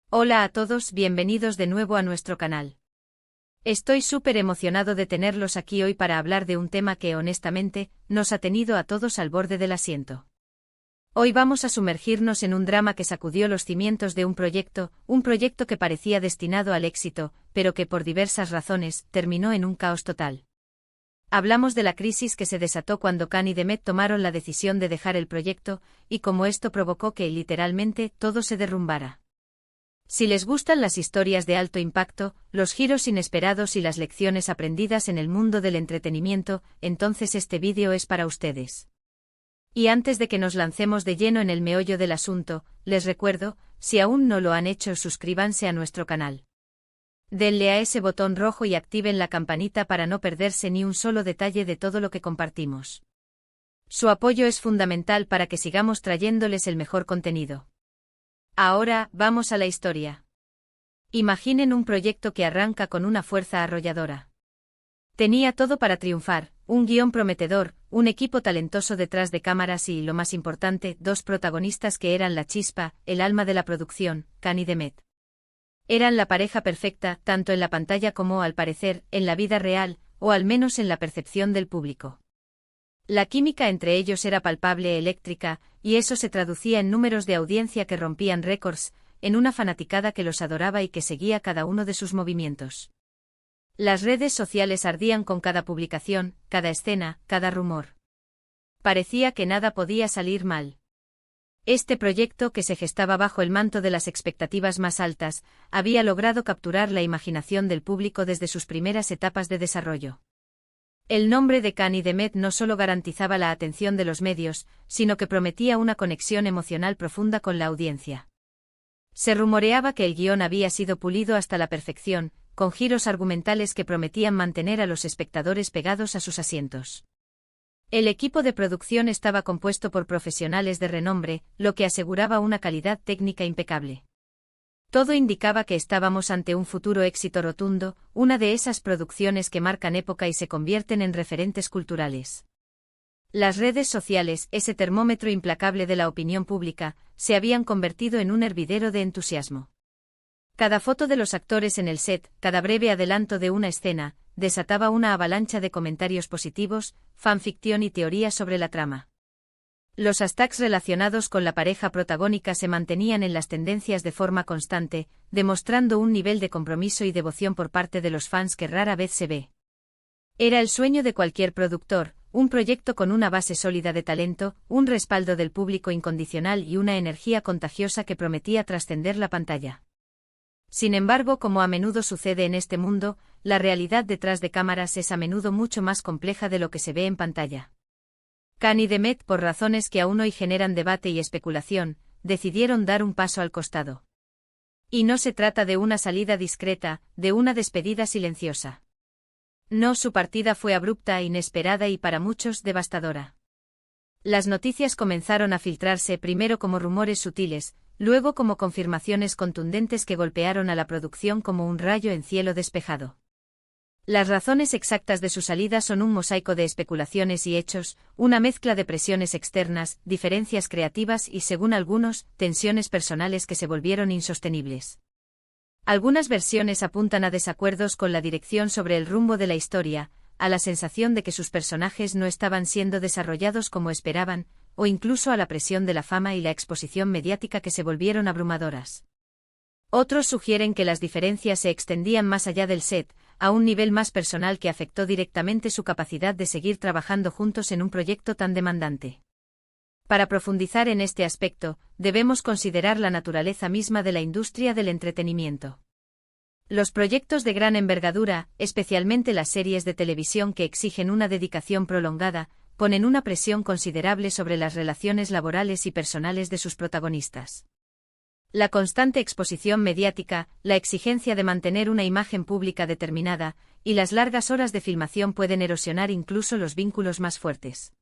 Hola a todos, bienvenidos de nuevo a nuestro canal. Estoy súper emocionado de tenerlos aquí hoy para hablar de un tema que honestamente nos ha tenido a todos al borde del asiento. Hoy vamos a sumergirnos en un drama que sacudió los cimientos de un proyecto que parecía destinado al éxito, pero que por diversas razones terminó en un caos total. Hablamos de la crisis que se desató cuando Khan y Demet tomaron la decisión de dejar el proyecto, y cómo esto provocó que literalmente todo se derrumbara. Si les gustan las historias de alto impacto, los giros inesperados y las lecciones aprendidas en el mundo del entretenimiento, entonces este vídeo es para ustedes. Y antes de que nos lancemos de lleno en el meollo del asunto, les recuerdo, si aún no lo han hecho, suscríbanse a nuestro canal. Denle a ese botón rojo y activen la campanita para no perderse ni un solo detalle de todo lo que compartimos. Su apoyo es fundamental para que sigamos trayéndoles el mejor contenido. Ahora, vamos a la historia. Imaginen un proyecto que arranca con una fuerza arrolladora. Tenía todo para triunfar, un guión prometedor, un equipo talentoso detrás de cámaras y, lo más importante, dos protagonistas que eran la chispa, el alma de la producción, Khan y Demet. Eran la pareja perfecta, tanto en la pantalla como, al parecer, en la vida real, o al menos en la percepción del público. La química entre ellos era palpable, eléctrica, y eso se traducía en números de audiencia que rompían récords, en una fanaticada que los adoraba y que seguía cada uno de sus movimientos. Las redes sociales ardían con cada publicación, cada escena, cada rumor. Parecía que nada podía salir mal. Este proyecto, que se gestaba bajo el manto de las expectativas más altas, había logrado capturar la imaginación del público desde sus primeras etapas de desarrollo. El nombre de Khan y Demet no solo garantizaba la atención de los medios, sino que prometía una conexión emocional profunda con la audiencia. Se rumoreaba que el guión había sido pulido hasta la perfección, con giros argumentales que prometían mantener a los espectadores pegados a sus asientos. El equipo de producción estaba compuesto por profesionales de renombre, lo que aseguraba una calidad técnica impecable. Todo indicaba que estábamos ante un futuro éxito rotundo, una de esas producciones que marcan época y se convierten en referentes culturales. Las redes sociales, ese termómetro implacable de la opinión pública, se habían convertido en un hervidero de entusiasmo. Cada foto de los actores en el set, cada breve adelanto de una escena, desataba una avalancha de comentarios positivos, fanficción y teorías sobre la trama. Los hashtags relacionados con la pareja protagónica se mantenían en las tendencias de forma constante, demostrando un nivel de compromiso y devoción por parte de los fans que rara vez se ve. Era el sueño de cualquier productor, un proyecto con una base sólida de talento, un respaldo del público incondicional y una energía contagiosa que prometía trascender la pantalla. Sin embargo, como a menudo sucede en este mundo, la realidad detrás de cámaras es a menudo mucho más compleja de lo que se ve en pantalla. Khan y Demet, por razones que aún hoy generan debate y especulación, decidieron dar un paso al costado. Y no se trata de una salida discreta, de una despedida silenciosa. No, su partida fue abrupta, inesperada y para muchos devastadora. Las noticias comenzaron a filtrarse primero como rumores sutiles, luego como confirmaciones contundentes que golpearon a la producción como un rayo en cielo despejado. Las razones exactas de su salida son un mosaico de especulaciones y hechos, una mezcla de presiones externas, diferencias creativas y, según algunos, tensiones personales que se volvieron insostenibles. Algunas versiones apuntan a desacuerdos con la dirección sobre el rumbo de la historia, a la sensación de que sus personajes no estaban siendo desarrollados como esperaban, o incluso a la presión de la fama y la exposición mediática que se volvieron abrumadoras. Otros sugieren que las diferencias se extendían más allá del set, a un nivel más personal que afectó directamente su capacidad de seguir trabajando juntos en un proyecto tan demandante. Para profundizar en este aspecto, debemos considerar la naturaleza misma de la industria del entretenimiento. Los proyectos de gran envergadura, especialmente las series de televisión que exigen una dedicación prolongada, ponen una presión considerable sobre las relaciones laborales y personales de sus protagonistas. La constante exposición mediática, la exigencia de mantener una imagen pública determinada, y las largas horas de filmación pueden erosionar incluso los vínculos más fuertes.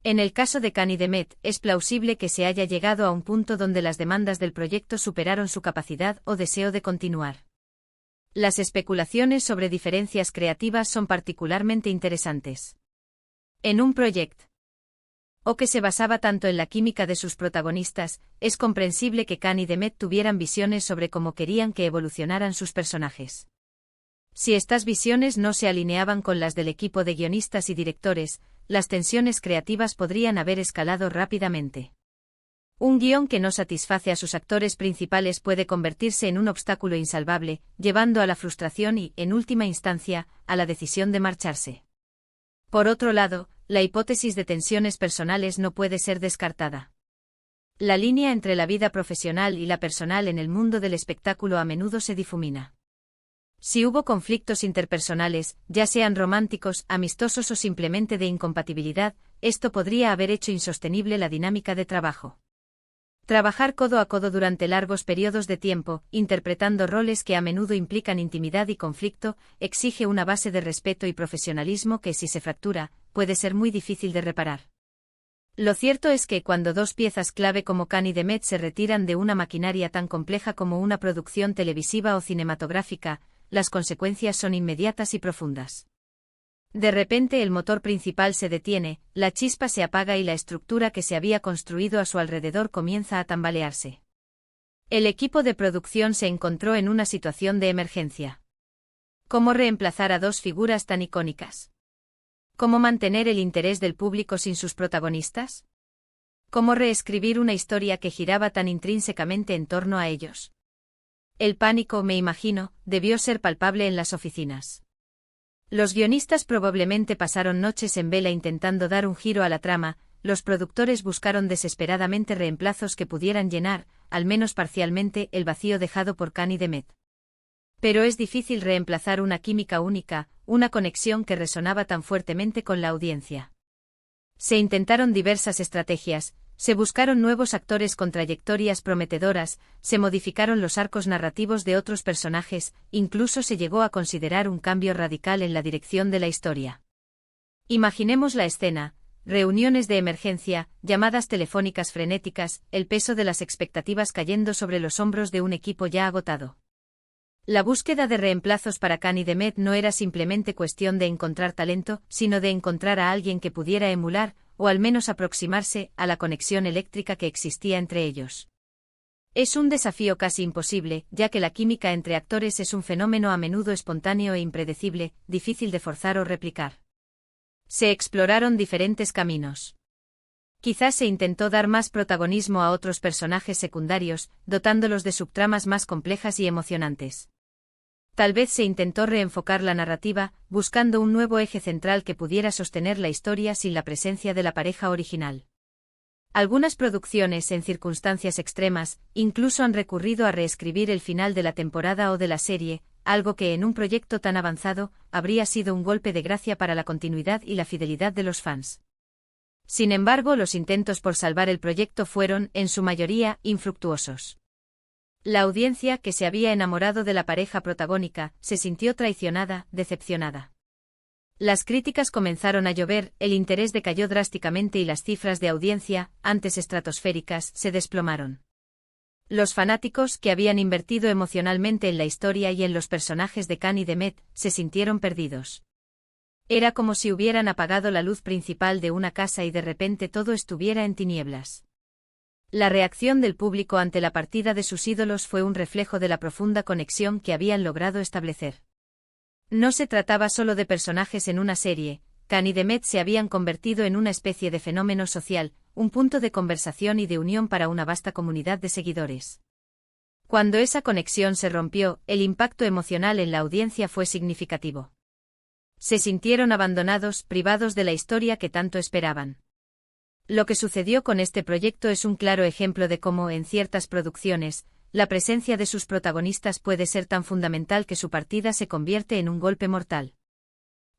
En el caso de Khan y Demet, es plausible que se haya llegado a un punto donde las demandas del proyecto superaron su capacidad o deseo de continuar. Las especulaciones sobre diferencias creativas son particularmente interesantes. En un proyecto o que se basaba tanto en la química de sus protagonistas, es comprensible que Khan y Demet tuvieran visiones sobre cómo querían que evolucionaran sus personajes. Si estas visiones no se alineaban con las del equipo de guionistas y directores, las tensiones creativas podrían haber escalado rápidamente. Un guión que no satisface a sus actores principales puede convertirse en un obstáculo insalvable, llevando a la frustración y, en última instancia, a la decisión de marcharse. Por otro lado, la hipótesis de tensiones personales no puede ser descartada. La línea entre la vida profesional y la personal en el mundo del espectáculo a menudo se difumina. Si hubo conflictos interpersonales, ya sean románticos, amistosos o simplemente de incompatibilidad, esto podría haber hecho insostenible la dinámica de trabajo. Trabajar codo a codo durante largos periodos de tiempo, interpretando roles que a menudo implican intimidad y conflicto, exige una base de respeto y profesionalismo que, si se fractura, puede ser muy difícil de reparar. Lo cierto es que cuando dos piezas clave como Khan y Demet se retiran de una maquinaria tan compleja como una producción televisiva o cinematográfica, las consecuencias son inmediatas y profundas. De repente el motor principal se detiene, la chispa se apaga y la estructura que se había construido a su alrededor comienza a tambalearse. El equipo de producción se encontró en una situación de emergencia. ¿Cómo reemplazar a dos figuras tan icónicas? ¿Cómo mantener el interés del público sin sus protagonistas? ¿Cómo reescribir una historia que giraba tan intrínsecamente en torno a ellos? El pánico, me imagino, debió ser palpable en las oficinas. Los guionistas probablemente pasaron noches en vela intentando dar un giro a la trama, los productores buscaron desesperadamente reemplazos que pudieran llenar, al menos parcialmente, el vacío dejado por Khan y Demet. Pero es difícil reemplazar una química única, una conexión que resonaba tan fuertemente con la audiencia. Se intentaron diversas estrategias, se buscaron nuevos actores con trayectorias prometedoras, se modificaron los arcos narrativos de otros personajes, incluso se llegó a considerar un cambio radical en la dirección de la historia. Imaginemos la escena: reuniones de emergencia, llamadas telefónicas frenéticas, el peso de las expectativas cayendo sobre los hombros de un equipo ya agotado. La búsqueda de reemplazos para Khan y Demet no era simplemente cuestión de encontrar talento, sino de encontrar a alguien que pudiera emular, o al menos aproximarse, a la conexión eléctrica que existía entre ellos. Es un desafío casi imposible, ya que la química entre actores es un fenómeno a menudo espontáneo e impredecible, difícil de forzar o replicar. Se exploraron diferentes caminos. Quizás se intentó dar más protagonismo a otros personajes secundarios, dotándolos de subtramas más complejas y emocionantes. Tal vez se intentó reenfocar la narrativa, buscando un nuevo eje central que pudiera sostener la historia sin la presencia de la pareja original. Algunas producciones, en circunstancias extremas, incluso han recurrido a reescribir el final de la temporada o de la serie, algo que en un proyecto tan avanzado habría sido un golpe de gracia para la continuidad y la fidelidad de los fans. Sin embargo, los intentos por salvar el proyecto fueron, en su mayoría, infructuosos. La audiencia, que se había enamorado de la pareja protagónica, se sintió traicionada, decepcionada. Las críticas comenzaron a llover, el interés decayó drásticamente y las cifras de audiencia, antes estratosféricas, se desplomaron. Los fanáticos, que habían invertido emocionalmente en la historia y en los personajes de Khan y Demet, se sintieron perdidos. Era como si hubieran apagado la luz principal de una casa y de repente todo estuviera en tinieblas. La reacción del público ante la partida de sus ídolos fue un reflejo de la profunda conexión que habían logrado establecer. No se trataba solo de personajes en una serie, Khan y Demet se habían convertido en una especie de fenómeno social, un punto de conversación y de unión para una vasta comunidad de seguidores. Cuando esa conexión se rompió, el impacto emocional en la audiencia fue significativo. Se sintieron abandonados, privados de la historia que tanto esperaban. Lo que sucedió con este proyecto es un claro ejemplo de cómo, en ciertas producciones, la presencia de sus protagonistas puede ser tan fundamental que su partida se convierte en un golpe mortal.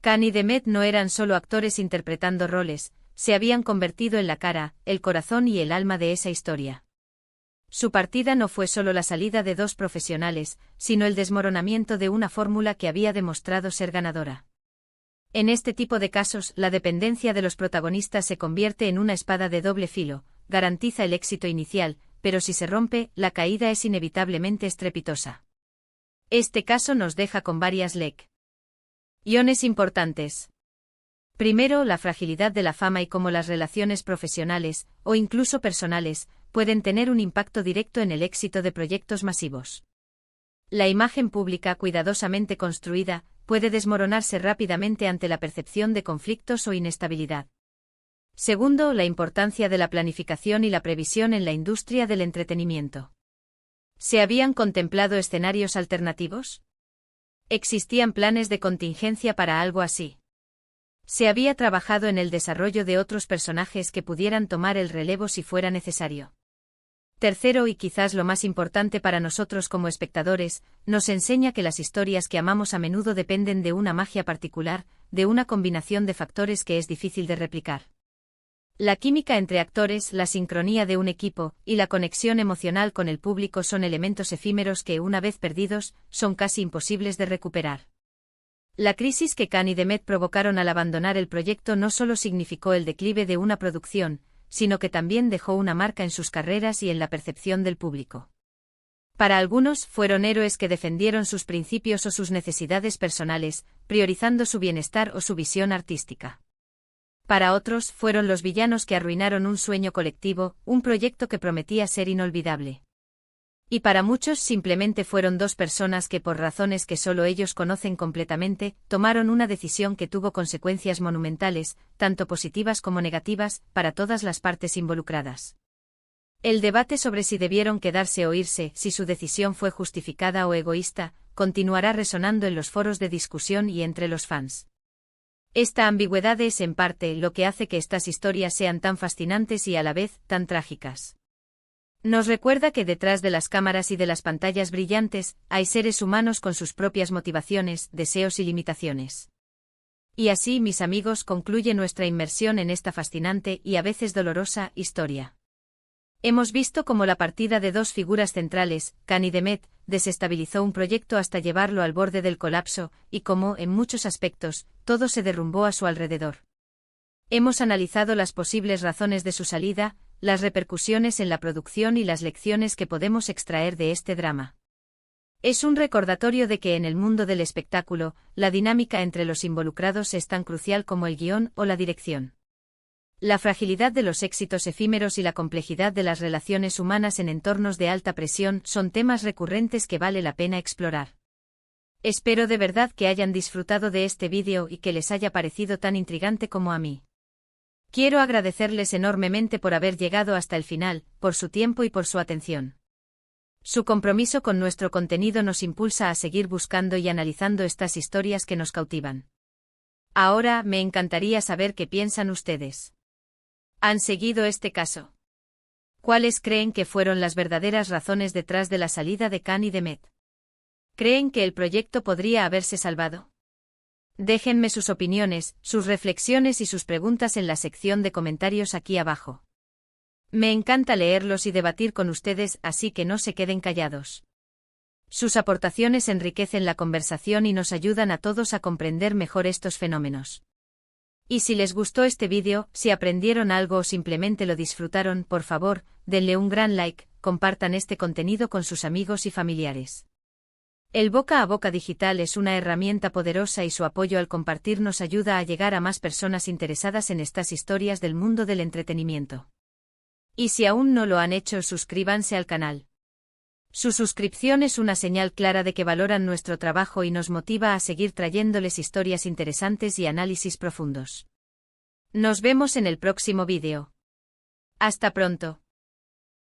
Khan y Demet no eran solo actores interpretando roles, se habían convertido en la cara, el corazón y el alma de esa historia. Su partida no fue solo la salida de dos profesionales, sino el desmoronamiento de una fórmula que había demostrado ser ganadora. En este tipo de casos, la dependencia de los protagonistas se convierte en una espada de doble filo, garantiza el éxito inicial, pero si se rompe, la caída es inevitablemente estrepitosa. Este caso nos deja con varias lecciones importantes. Primero, la fragilidad de la fama y cómo las relaciones profesionales, o incluso personales, pueden tener un impacto directo en el éxito de proyectos masivos. La imagen pública cuidadosamente construida puede desmoronarse rápidamente ante la percepción de conflictos o inestabilidad. Segundo, la importancia de la planificación y la previsión en la industria del entretenimiento. ¿Se habían contemplado escenarios alternativos? ¿Existían planes de contingencia para algo así? ¿Se había trabajado en el desarrollo de otros personajes que pudieran tomar el relevo si fuera necesario? Tercero, y quizás lo más importante para nosotros como espectadores, nos enseña que las historias que amamos a menudo dependen de una magia particular, de una combinación de factores que es difícil de replicar. La química entre actores, la sincronía de un equipo, y la conexión emocional con el público son elementos efímeros que, una vez perdidos, son casi imposibles de recuperar. La crisis que Khan y Demet provocaron al abandonar el proyecto no solo significó el declive de una producción, sino que también dejó una marca en sus carreras y en la percepción del público. Para algunos, fueron héroes que defendieron sus principios o sus necesidades personales, priorizando su bienestar o su visión artística. Para otros, fueron los villanos que arruinaron un sueño colectivo, un proyecto que prometía ser inolvidable. Y para muchos simplemente fueron dos personas que, por razones que solo ellos conocen completamente, tomaron una decisión que tuvo consecuencias monumentales, tanto positivas como negativas, para todas las partes involucradas. El debate sobre si debieron quedarse o irse, si su decisión fue justificada o egoísta, continuará resonando en los foros de discusión y entre los fans. Esta ambigüedad es, en parte, lo que hace que estas historias sean tan fascinantes y a la vez, tan trágicas. Nos recuerda que detrás de las cámaras y de las pantallas brillantes, hay seres humanos con sus propias motivaciones, deseos y limitaciones. Y así, mis amigos, concluye nuestra inmersión en esta fascinante y a veces dolorosa historia. Hemos visto cómo la partida de dos figuras centrales, Khan y Demet, desestabilizó un proyecto hasta llevarlo al borde del colapso, y cómo, en muchos aspectos, todo se derrumbó a su alrededor. Hemos analizado las posibles razones de su salida, las repercusiones en la producción y las lecciones que podemos extraer de este drama. Es un recordatorio de que en el mundo del espectáculo, la dinámica entre los involucrados es tan crucial como el guión o la dirección. La fragilidad de los éxitos efímeros y la complejidad de las relaciones humanas en entornos de alta presión son temas recurrentes que vale la pena explorar. Espero de verdad que hayan disfrutado de este vídeo y que les haya parecido tan intrigante como a mí. Quiero agradecerles enormemente por haber llegado hasta el final, por su tiempo y por su atención. Su compromiso con nuestro contenido nos impulsa a seguir buscando y analizando estas historias que nos cautivan. Ahora, me encantaría saber qué piensan ustedes. ¿Han seguido este caso? ¿Cuáles creen que fueron las verdaderas razones detrás de la salida de Khan y Demet? ¿Creen que el proyecto podría haberse salvado? Déjenme sus opiniones, sus reflexiones y sus preguntas en la sección de comentarios aquí abajo. Me encanta leerlos y debatir con ustedes, así que no se queden callados. Sus aportaciones enriquecen la conversación y nos ayudan a todos a comprender mejor estos fenómenos. Y si les gustó este vídeo, si aprendieron algo o simplemente lo disfrutaron, por favor, denle un gran like, compartan este contenido con sus amigos y familiares. El boca a boca digital es una herramienta poderosa y su apoyo al compartir nos ayuda a llegar a más personas interesadas en estas historias del mundo del entretenimiento. Y si aún no lo han hecho, suscríbanse al canal. Su suscripción es una señal clara de que valoran nuestro trabajo y nos motiva a seguir trayéndoles historias interesantes y análisis profundos. Nos vemos en el próximo vídeo. Hasta pronto.